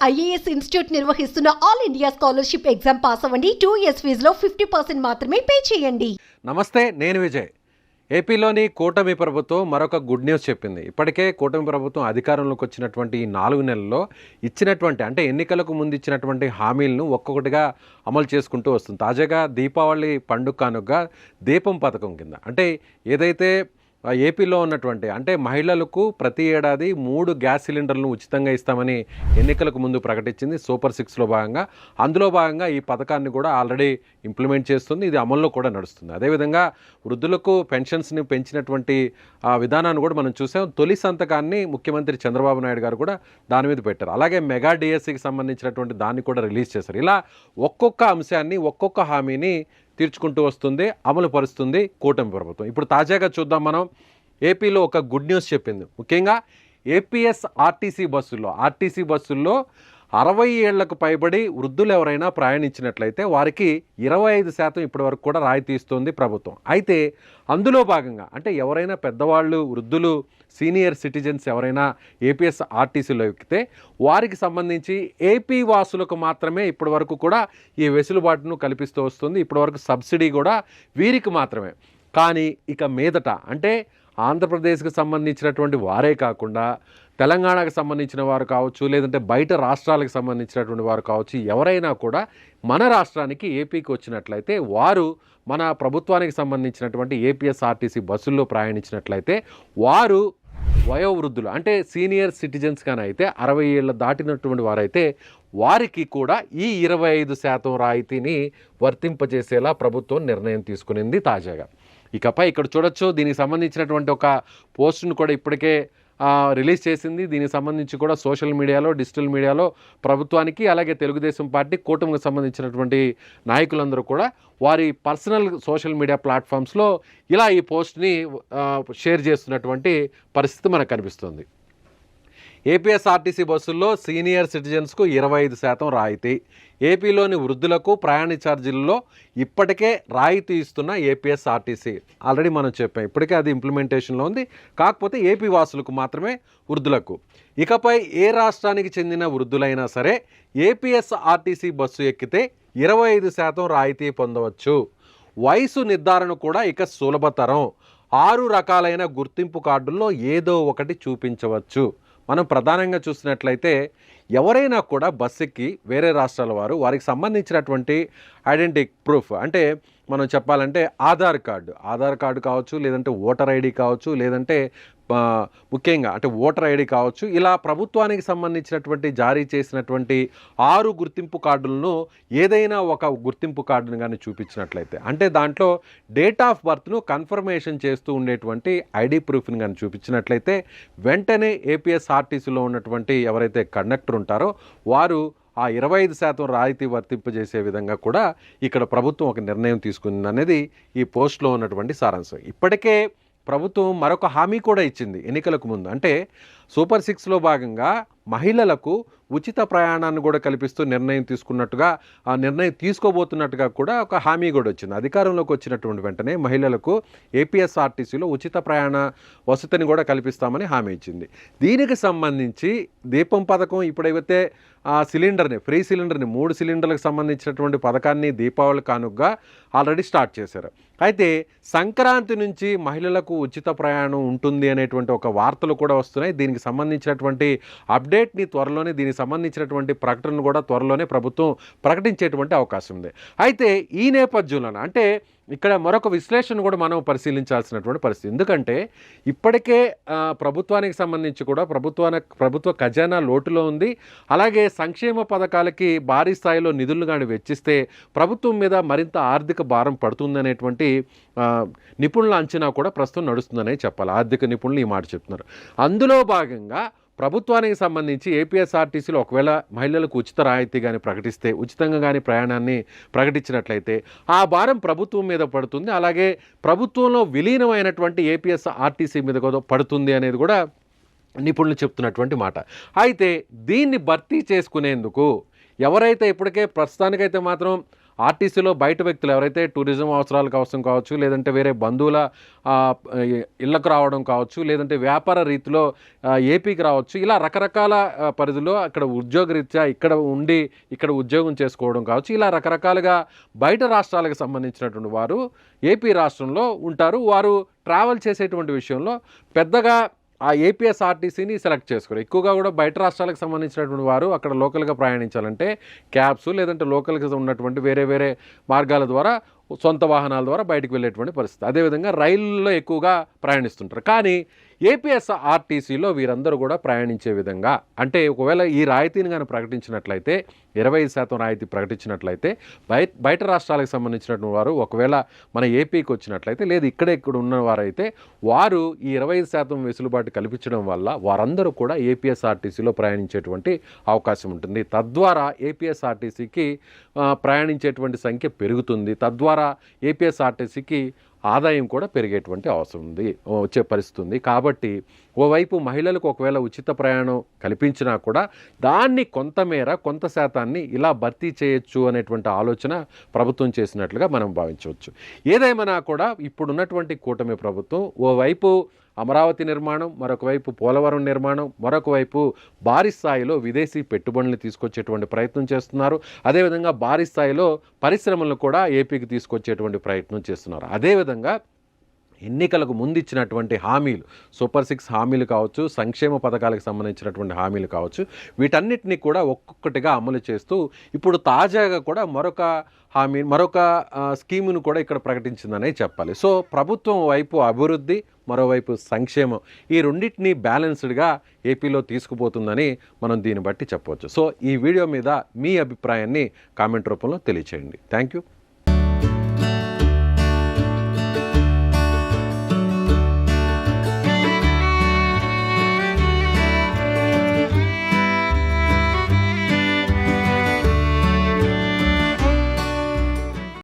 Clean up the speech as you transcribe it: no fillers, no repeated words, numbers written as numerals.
IAS institute నిర్వహిస్తున్న all India scholarship exam pass అవ్వండి. 2 years ఫీజులో 50% మాత్రమే పే చేయండి. నమస్తే, నేను విజయ్. ఏపీలోని కూటమి ప్రభుత్వం మరొక గుడ్ న్యూస్ చెప్పింది. ఇప్పటికే కూటమి ప్రభుత్వం అధికారంలోకి వచ్చినటువంటి ఈ 4 నెలల్లో ఇచ్చినటువంటి అంటే ఎన్నికలకు ముందు ఇచ్చినటువంటి హామీలను ఒక్కొక్కటిగా అమలు చేసుకుంటూ వస్తుంది. తాజాగా దీపావళి పండుగ కానుకగా దీపం పథకం కింద అంటే ఏదైతే ఏపీలో ఉన్నటువంటి అంటే మహిళలకు ప్రతి ఏడాది 3 గ్యాస్ సిలిండర్లను ఉచితంగా ఇస్తామని ఎన్నికలకు ముందు ప్రకటించింది సూపర్ 6లో భాగంగా. అందులో భాగంగా ఈ పథకాన్ని కూడా ఆల్రెడీ ఇంప్లిమెంట్ చేస్తుంది. ఇది అమల్లో కూడా నడుస్తుంది. అదేవిధంగా వృద్ధులకు పెన్షన్స్ని పెంచినటువంటి విధానాన్ని కూడా మనం చూసాం. తొలి సంతకాన్ని ముఖ్యమంత్రి చంద్రబాబు నాయుడు గారు కూడా దాని మీద పెట్టారు. అలాగే మెగా డిఎస్సికి సంబంధించినటువంటి దాన్ని కూడా రిలీజ్ చేశారు. ఇలా ఒక్కొక్క అంశాన్ని ఒక్కొక్క హామీని తీర్చుకుంటూ వస్తుంది, అమలు పరుస్తుంది కూటమి ప్రభుత్వం. ఇప్పుడు తాజాగా చూద్దాం మనం. ఏపీలో ఒక గుడ్ న్యూస్ చెప్పింది. ముఖ్యంగా ఏపీఎస్ ఆర్టీసీ బస్సుల్లో 60 ఏళ్లకు పైబడి వృద్ధులు ఎవరైనా ప్రయాణించినట్లయితే వారికి 25% ఇప్పటి వరకు కూడా రాయితీ ఇస్తుంది ప్రభుత్వం. అయితే అందులో భాగంగా అంటే ఎవరైనా పెద్దవాళ్ళు, వృద్ధులు, సీనియర్ సిటిజన్స్ ఎవరైనా ఏపీఎస్ ఆర్టీసీలో ఎక్కితే వారికి సంబంధించి ఏపీ వాసులకు మాత్రమే ఇప్పటి వరకు కూడా ఈ వెసులుబాటును కల్పిస్తూ వస్తుంది. ఇప్పటి వరకు సబ్సిడీ కూడా వీరికి మాత్రమే. కానీ ఇక మీదట అంటే ఆంధ్రప్రదేశ్కి సంబంధించినటువంటి వారే కాకుండా తెలంగాణకు సంబంధించిన వారు కావచ్చు, లేదంటే బయట రాష్ట్రాలకు సంబంధించినటువంటి వారు కావచ్చు, ఎవరైనా కూడా మన రాష్ట్రానికి ఏపీకి వచ్చినట్లయితే వారు మన ప్రభుత్వానికి సంబంధించినటువంటి ఏపీఎస్ఆర్టీసీ బస్సుల్లో ప్రయాణించినట్లయితే వారు వయోవృద్ధులు అంటే సీనియర్ సిటిజన్స్ కానీ అయితే 60 ఏళ్ళు దాటినటువంటి వారైతే వారికి కూడా ఈ 25% రాయితీని వర్తింపజేసేలా ప్రభుత్వం నిర్ణయం తీసుకునింది తాజాగా. ఇకపై ఇక్కడ చూడొచ్చు, దీనికి సంబంధించినటువంటి ఒక పోస్టును కూడా ఇప్పటికే రిలీజ్ చేసింది. దీనికి సంబంధించి కూడా సోషల్ మీడియాలో, డిజిటల్ మీడియాలో ప్రభుత్వానికి అలాగే తెలుగుదేశం పార్టీ కూటమికి సంబంధించినటువంటి నాయకులందరూ కూడా వారి పర్సనల్ సోషల్ మీడియా ప్లాట్ఫామ్స్లో ఇలా ఈ పోస్ట్ని షేర్ చేస్తున్నటువంటి పరిస్థితి మనకు కనిపిస్తుంది. ఏపీఎస్ఆర్టీసీ బస్సుల్లో సీనియర్ సిటిజన్స్కు 25% రాయితీ. ఏపీలోని వృద్ధులకు ప్రయాణ ఛార్జీల్లో ఇప్పటికే రాయితీ ఇస్తున్న ఏపీఎస్ఆర్టీసీ. ఆల్రెడీ మనం చెప్పాం, ఇప్పటికే అది ఇంప్లిమెంటేషన్లో ఉంది. కాకపోతే ఏపీ వాసులకు మాత్రమే, వృద్ధులకు. ఇకపై ఏ రాష్ట్రానికి చెందిన వృద్ధులైనా సరే ఏపీఎస్ఆర్టీసీ బస్సు ఎక్కితే 25% రాయితీ పొందవచ్చు. వయసు నిర్ధారణ కూడా ఇక సులభతరం. 6 రకాలైన గుర్తింపు కార్డుల్లో ఏదో ఒకటి చూపించవచ్చు. మనం ప్రధానంగా చూసినట్లయితే ఎవరైనా కూడా బస్సుకి వేరే రాష్ట్రాల వారికి సంబంధించినటువంటి ఐడెంటిటీ ప్రూఫ్ అంటే మనం చెప్పాలంటే ఆధార్ కార్డు కావచ్చు, లేదంటే ఓటర్ ఐడి కావచ్చు, లేదంటే ముఖ్యంగా అంటే ఓటర్ ఐడి కావచ్చు. ఇలా ప్రభుత్వానికి సంబంధించినటువంటి జారీ చేసినటువంటి 6 గుర్తింపు కార్డులను ఏదైనా ఒక గుర్తింపు కార్డును కానీ చూపించినట్లయితే అంటే దాంట్లో డేట్ ఆఫ్ బర్త్ను కన్ఫర్మేషన్ చేస్తూ ఉండేటువంటి ఐడి ప్రూఫ్ని కానీ చూపించినట్లయితే వెంటనే ఏపీఎస్ఆర్టీసీలో ఉన్నటువంటి ఎవరైతే కండక్టర్ ఉంటారో వారు ఆ 25% రాయితీ వర్తింపజేసే విధంగా కూడా ఇక్కడ ప్రభుత్వం ఒక నిర్ణయం తీసుకుంది అనేది ఈ పోస్ట్లో ఉన్నటువంటి సారాంశం. ఇప్పటికే ప్రభుత్వం మరొక హామీ కూడా ఇచ్చింది ఎన్నికలకు ముందు. అంటే సూపర్ 6లో భాగంగా మహిళలకు ఉచిత ప్రయాణాన్ని కూడా కల్పిస్తూ నిర్ణయం తీసుకోబోతున్నట్టుగా కూడా ఒక హామీ కూడా వచ్చింది. అధికారంలోకి వచ్చినటువంటి వెంటనే మహిళలకు ఏపీఎస్ఆర్టీసీలో ఉచిత ప్రయాణ వసతిని కూడా కల్పిస్తామని హామీ ఇచ్చింది. దీనికి సంబంధించి దీపం పథకం ఇప్పుడైతే ఫ్రీ సిలిండర్ని 3 సిలిండర్లకు సంబంధించినటువంటి పథకాన్ని దీపావళి కానుకగా ఆల్రెడీ స్టార్ట్ చేశారు. అయితే సంక్రాంతి నుంచి మహిళలకు ఉచిత ప్రయాణం ఉంటుంది అనేటువంటి ఒక వార్తలు కూడా వస్తున్నాయి. దీనికి సంబంధించినటువంటి అప్డేట్ని త్వరలోనే, దీనికి సంబంధించినటువంటి ప్రకటనను కూడా త్వరలోనే ప్రభుత్వం ప్రకటించేటువంటి అవకాశం ఉంది. అయితే ఈ నేపథ్యంలో అంటే ఇక్కడ మరొక విశ్లేషణ కూడా మనం పరిశీలించాల్సినటువంటి పరిస్థితి. ఎందుకంటే ఇప్పటికే ప్రభుత్వానికి సంబంధించి కూడా ప్రభుత్వ ఖజానా లోటులో ఉంది. అలాగే సంక్షేమ పథకాలకి భారీ స్థాయిలో నిధులను కానీ వెచ్చిస్తే ప్రభుత్వం మీద మరింత ఆర్థిక భారం పడుతుందనేటువంటి నిపుణుల అంచనా కూడా ప్రస్తుతం నడుస్తుందనే చెప్పాలి. ఆర్థిక నిపుణులు ఈ మాట చెప్తున్నారు. అందులో భాగంగా ప్రభుత్వానికి సంబంధించి ఏపీఎస్ఆర్టీసీలో ఒకవేళ మహిళలకు ఉచిత రాయితీ కానీ ప్రకటిస్తే, ఉచితంగా కానీ ప్రయాణాన్ని ప్రకటించినట్లయితే ఆ భారం ప్రభుత్వం మీద పడుతుంది. అలాగే ప్రభుత్వంలో విలీనమైనటువంటి ఏపీఎస్ఆర్టీసీ మీద కూడా పడుతుంది అనేది కూడా నిపుణులు చెప్తున్నటువంటి మాట. అయితే దీన్ని భర్తీ చేసుకునేందుకు ఎవరైతే ఇప్పటికే ప్రస్తుతానికైతే మాత్రం ఆర్టీసీలో బయట వ్యక్తులు ఎవరైతే టూరిజం అవసరాల కోసం కావచ్చు, లేదంటే వేరే బంధువుల ఇళ్లకు రావడం కావచ్చు, లేదంటే వ్యాపార రీతిలో ఏపీకి రావచ్చు, ఇలా రకరకాల పరిధిలో అక్కడ ఉద్యోగరీత్యా ఇక్కడ ఉండి ఇక్కడ ఉద్యోగం చేసుకోవడం కావచ్చు, ఇలా రకరకాలుగా బయట రాష్ట్రాలకు సంబంధించినటువంటి వారు ఏపీ రాష్ట్రంలో ఉంటారు. వారు ట్రావెల్ చేసేటువంటి విషయంలో పెద్దగా ఆ ఏపీఎస్ఆర్టీసీని సెలెక్ట్ చేసుకోరు. ఎక్కువగా కూడా బయట రాష్ట్రాలకు సంబంధించినటువంటి వారు అక్కడ లోకల్గా ప్రయాణించాలంటే క్యాబ్స్, లేదంటే లోకల్గా ఉన్నటువంటి వేరే వేరే మార్గాల ద్వారా, సొంత వాహనాల ద్వారా బయటకు వెళ్ళేటువంటి పరిస్థితి. అదేవిధంగా రైళ్ళలో ఎక్కువగా ప్రయాణిస్తుంటారు. కానీ ఏపీఎస్ఆర్టీసీలో వీరందరూ కూడా ప్రయాణించే విధంగా, అంటే ఒకవేళ ఈ రాయితీని కానీ ప్రకటించినట్లయితే, 25% రాయితీ ప్రకటించినట్లయితే, బయట రాష్ట్రాలకు సంబంధించినటువంటి వారు ఒకవేళ మన ఏపీకి వచ్చినట్లయితే, లేదు ఇక్కడ ఉన్నవారైతే వారు ఈ 25% వెసులుబాటు కల్పించడం వల్ల వారందరూ కూడా ఏపీఎస్ఆర్టీసీలో ప్రయాణించేటువంటి అవకాశం ఉంటుంది. తద్వారా ఏపీఎస్ఆర్టీసీకి ప్రయాణించేటువంటి సంఖ్య పెరుగుతుంది. తద్వారా ఏపీఎస్ఆర్టీసీకి ఆదాయం కూడా పెరిగేటువంటి అవసరం ఉంది, వచ్చే పరిస్థితి ఉంది. కాబట్టి ఓవైపు మహిళలకు ఒకవేళ ఉచిత ప్రయాణం కల్పించినా కూడా దాన్ని కొంత శాతాన్ని ఇలా భర్తీ చేయొచ్చు అనేటువంటి ఆలోచన ప్రభుత్వం చేసినట్లుగా మనం భావించవచ్చు. ఏదేమైనా కూడా ఇప్పుడున్నటువంటి కూటమి ప్రభుత్వం ఓవైపు అమరావతి నిర్మాణం, మరొక వైపు పోలవరం నిర్మాణం, మరొక వైపు భారీ స్థాయిలో విదేశీ పెట్టుబడులను తీసుకొచ్చేటువంటి ప్రయత్నం చేస్తున్నారు. అదేవిధంగా భారీ స్థాయిలో పరిశ్రమలను కూడా ఏపీకి తీసుకొచ్చేటువంటి ప్రయత్నం చేస్తున్నారు. అదేవిధంగా ఎన్నికలకు ముందు ఇచ్చినటువంటి హామీలు, సూపర్ 6 హామీలు కావచ్చు, సంక్షేమ పథకాలకు సంబంధించినటువంటి హామీలు కావచ్చు, వీటన్నిటిని కూడా ఒక్కొక్కటిగా అమలు చేస్తూ ఇప్పుడు తాజాగా కూడా మరొక స్కీమును కూడా ఇక్కడ ప్రకటించిందనే చెప్పాలి. సో ప్రభుత్వం వైపు అభివృద్ధి, మరోవైపు సంక్షేమం, ఈ రెండింటినీ బ్యాలెన్స్డ్గా ఏపీలో తీసుకుపోతుందని మనం దీన్ని బట్టి చెప్పవచ్చు. సో ఈ వీడియో మీద మీ అభిప్రాయాన్ని కామెంట్ రూపంలో తెలియచేయండి. Thank you.